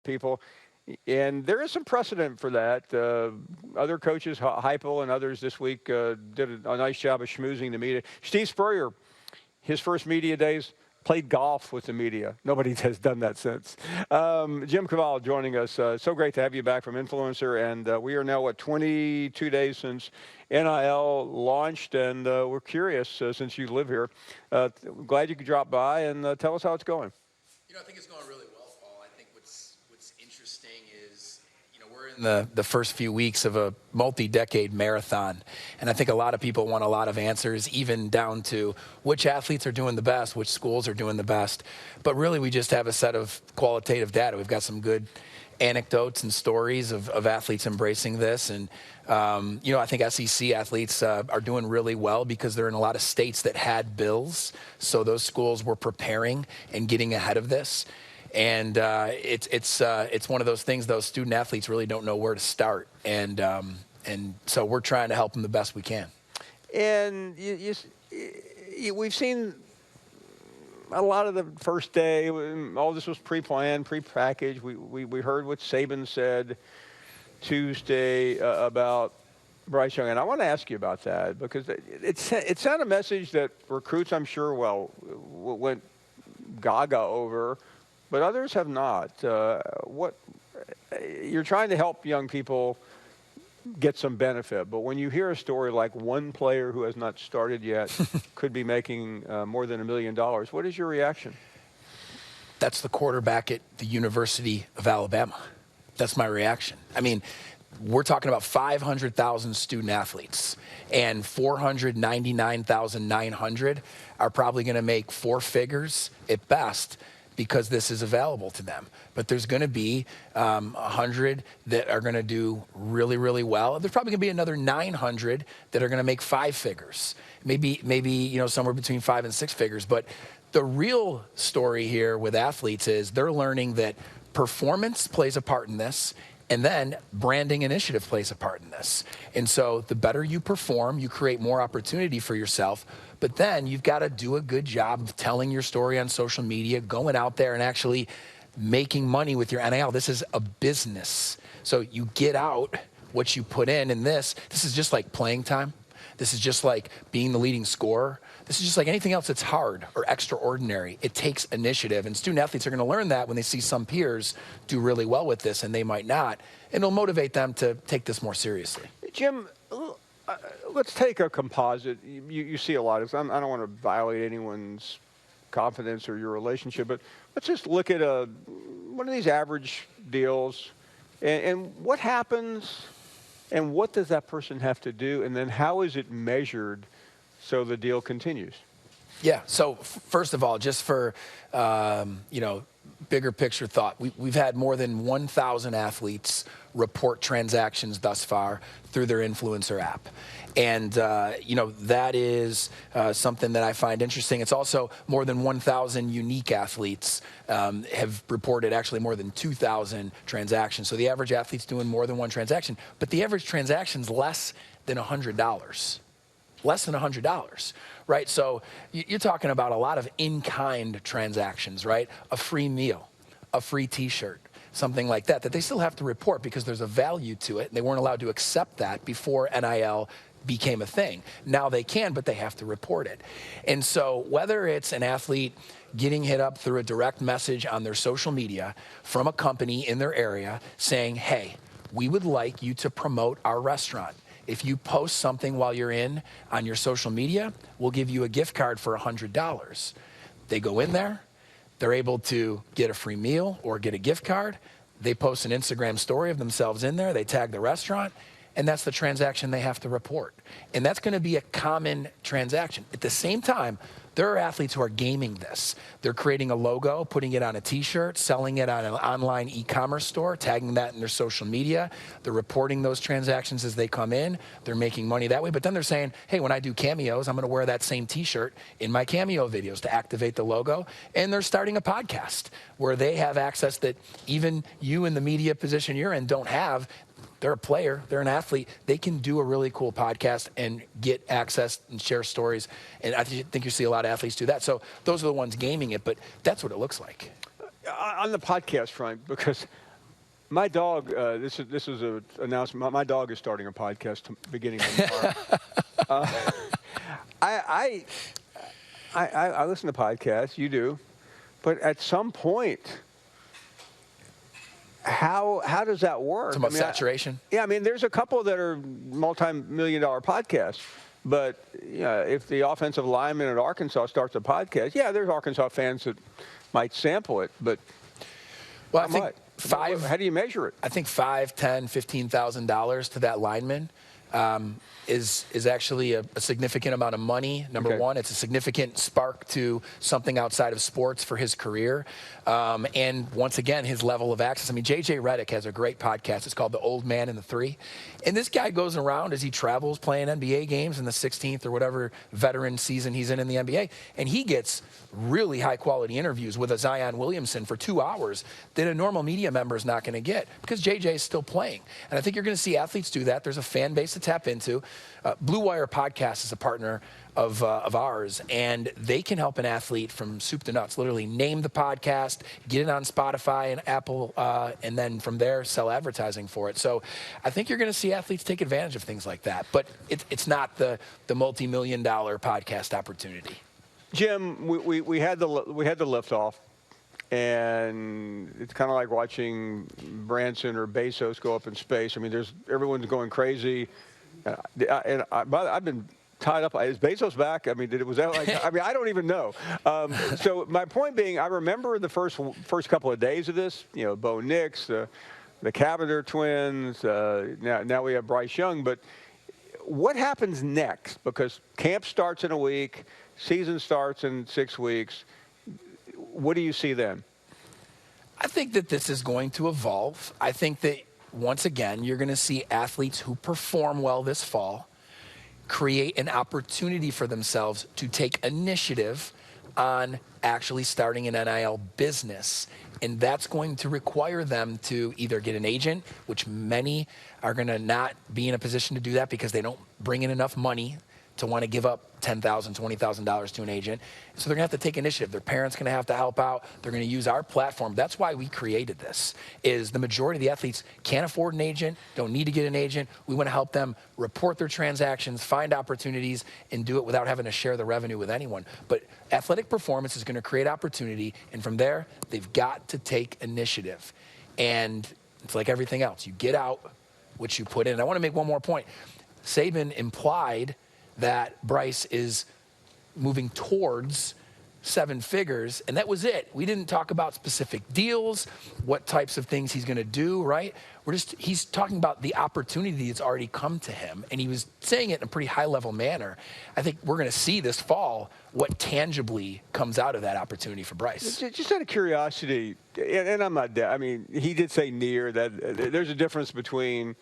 people. And there is some precedent for that. Other coaches, Heupel and others this week, did a nice job of schmoozing the media. Steve Spurrier, his first media days, played golf with the media. Nobody has done that since. Jim Cavale joining us. So great to have you back from Influencer. And we are now, 22 days since NIL launched. And we're curious, since you live here, glad you could drop by and tell us how it's going. I think it's going really well, Paul. I think what's interesting is, we're in the first few weeks of a multi-decade marathon. And I think a lot of people want a lot of answers, even down to which athletes are doing the best, which schools are doing the best. But really, we just have a set of qualitative data. We've got some good anecdotes and stories of athletes embracing this. And, I think SEC athletes are doing really well because they're in a lot of states that had bills. So those schools were preparing and getting ahead of this. And it's one of those things, those student athletes really don't know where to start. And so we're trying to help them the best we can. And we've seen a lot of the first day, all this was pre-planned, pre-packaged. We heard what Saban said Tuesday about Bryce Young. And I want to ask you about that because it sent a message that recruits, I'm sure, went gaga over, but others have not. What you're trying to help young people get some benefit, but when you hear a story like one player who has not started yet could be making more than $1 million, what is your reaction? That's the quarterback at the University of Alabama. That's my reaction. I mean, we're talking about 500,000 student athletes, and 499,900 are probably going to make four figures at best because this is available to them. But there's going to be 100 that are going to do really, really well. There's probably going to be another 900 that are going to make five figures, maybe somewhere between 5 and 6 figures. But the real story here with athletes is they're learning that performance plays a part in this, and then branding initiative plays a part in this. And so the better you perform, you create more opportunity for yourself. But then you've got to do a good job of telling your story on social media, going out there and actually making money with your NIL. This is a business. So you get out what you put in. And this is just like playing time. This is just like being the leading scorer. This is just like anything else that's hard or extraordinary. It takes initiative. And student athletes are going to learn that when they see some peers do really well with this and they might not. And it'll motivate them to take this more seriously. Jim, let's take a composite. You see a lot of this. I don't want to violate anyone's confidence or your relationship, but let's just look at one of these average deals and what happens and what does that person have to do, and then how is it measured so the deal continues? Yeah, so first of all, just for, bigger picture thought, we've had more than 1,000 athletes report transactions thus far through their influencer app. And, that is something that I find interesting. It's also more than 1,000 unique athletes have reported actually more than 2,000 transactions. So the average athlete's doing more than one transaction, but the average transaction's less than $100. Less than $100, right? So you're talking about a lot of in-kind transactions, right? A free meal, a free T-shirt, something like that they still have to report because there's a value to it. And they weren't allowed to accept that before NIL became a thing. Now they can, but they have to report it. And so whether it's an athlete getting hit up through a direct message on their social media from a company in their area saying, hey, we would like you to promote our restaurant. If you post something while you're in on your social media, we'll give you a gift card for $100. They go in there, they're able to get a free meal or get a gift card. They post an Instagram story of themselves in there, they tag the restaurant, and that's the transaction they have to report. And that's going to be a common transaction. At the same time, there are athletes who are gaming this. They're creating a logo, putting it on a T-shirt, selling it on an online e-commerce store, tagging that in their social media. They're reporting those transactions as they come in. They're making money that way. But then they're saying, hey, when I do cameos, I'm going to wear that same T-shirt in my cameo videos to activate the logo. And they're starting a podcast where they have access that even you in the media position you're in don't have. They're a player, they're an athlete. They can do a really cool podcast and get access and share stories. And I think you see a lot of athletes do that. So those are the ones gaming it, but that's what it looks like. On the podcast front, because My dog. This is an announcement. My dog is starting a podcast beginning tomorrow. I listen to podcasts. You do, but at some point, how does that work? Talking about saturation. I mean, there's a couple that are multi-million-dollar podcasts. But if the offensive lineman at Arkansas starts a podcast, there's Arkansas fans that might sample it. But well, I think how do you measure it? I think $5,000, $10,000, $15,000 to that lineman is actually a significant amount of money. Number one, it's a significant spark to something outside of sports for his career. And once again, his level of access. I mean, J.J. Redick has a great podcast. It's called The Old Man and the Three. And this guy goes around as he travels playing NBA games in the 16th or whatever veteran season he's in the NBA. And he gets really high-quality interviews with a Zion Williamson for 2 hours that a normal media member is not going to get because J.J. is still playing. And I think you're going to see athletes do that. There's a fan base to tap into. Blue Wire Podcast is a partner of ours, and they can help an athlete from soup to nuts. Literally name the podcast, get it on Spotify and Apple, and then from there sell advertising for it. So I think you're going to see athletes take advantage of things like that. But it's not the multi-million-dollar podcast opportunity. Jim, we had the liftoff, and it's kind of like watching Branson or Bezos go up in space. I mean, everyone's going crazy. And I've been tied up. Is Bezos back? I mean, was that like? I mean, I don't even know. So my point being, I remember the first couple of days of this. Bo Nix, the Cavale twins. Now we have Bryce Young. But what happens next? Because camp starts in a week, season starts in 6 weeks. What do you see then? I think that this is going to evolve. I think that once again, you're going to see athletes who perform well this fall create an opportunity for themselves to take initiative on actually starting an NIL business. And that's going to require them to either get an agent, which many are going to not be in a position to do that because they don't bring in enough money to want to give up $10,000, $20,000 to an agent. So they're going to have to take initiative. Their parents going to have to help out. They're going to use our platform. That's why we created this, is the majority of the athletes can't afford an agent, don't need to get an agent. We want to help them report their transactions, find opportunities, and do it without having to share the revenue with anyone. But athletic performance is going to create opportunity, and from there, they've got to take initiative. And it's like everything else. You get out what you put in. And I want to make one more point. Saban implied that Bryce is moving towards 7 figures, and that was it. We didn't talk about specific deals, what types of things he's going to do, right? He's talking about the opportunity that's already come to him, and he was saying it in a pretty high-level manner. I think we're going to see this fall what tangibly comes out of that opportunity for Bryce. Just out of curiosity, and I'm not, I mean, he did say near, that there's a difference between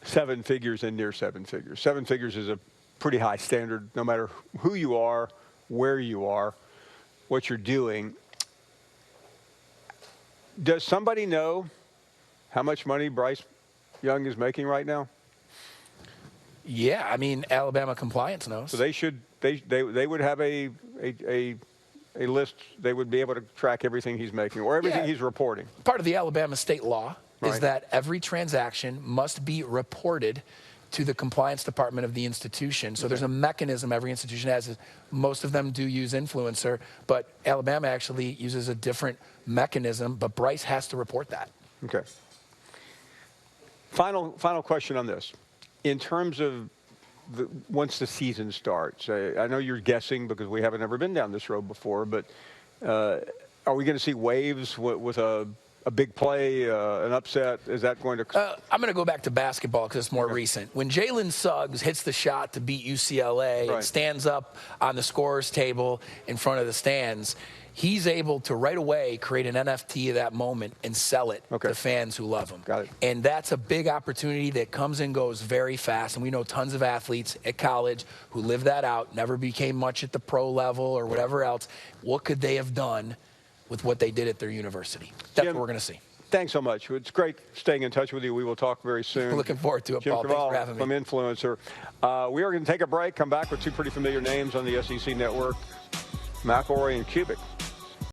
7 figures and near 7 figures. 7 figures is a pretty high standard, no matter who you are, where you are, what you're doing. Does somebody know how much money Bryce Young is making right now? Yeah, I mean, Alabama compliance knows. So they would have a list. They would be able to track everything he's making or everything he's reporting. Part of the Alabama state law is that every transaction must be reported to the compliance department of the institution. So there's a mechanism every institution has. Most of them do use influencer, but Alabama actually uses a different mechanism, but Bryce has to report that. Okay. Final question on this. In terms of once the season starts, I know you're guessing because we haven't ever been down this road before, but are we going to see waves with a big play, an upset? Is that going to? I'm going to go back to basketball because it's more recent. When Jalen Suggs hits the shot to beat UCLA and stands up on the scorer's table in front of the stands, he's able to right away create an NFT of that moment and sell it to fans who love him. Got it. And that's a big opportunity that comes and goes very fast. And we know tons of athletes at college who live that out, never became much at the pro level or whatever else. What could they have done with what they did at their university? That's what we're going to see. Thanks so much. It's great staying in touch with you. We will talk very soon. Looking forward to it, Jim Paul. Thanks for having me. From Influencer. We are going to take a break, come back with 2 pretty familiar names on the SEC Network, McElroy and Kubik.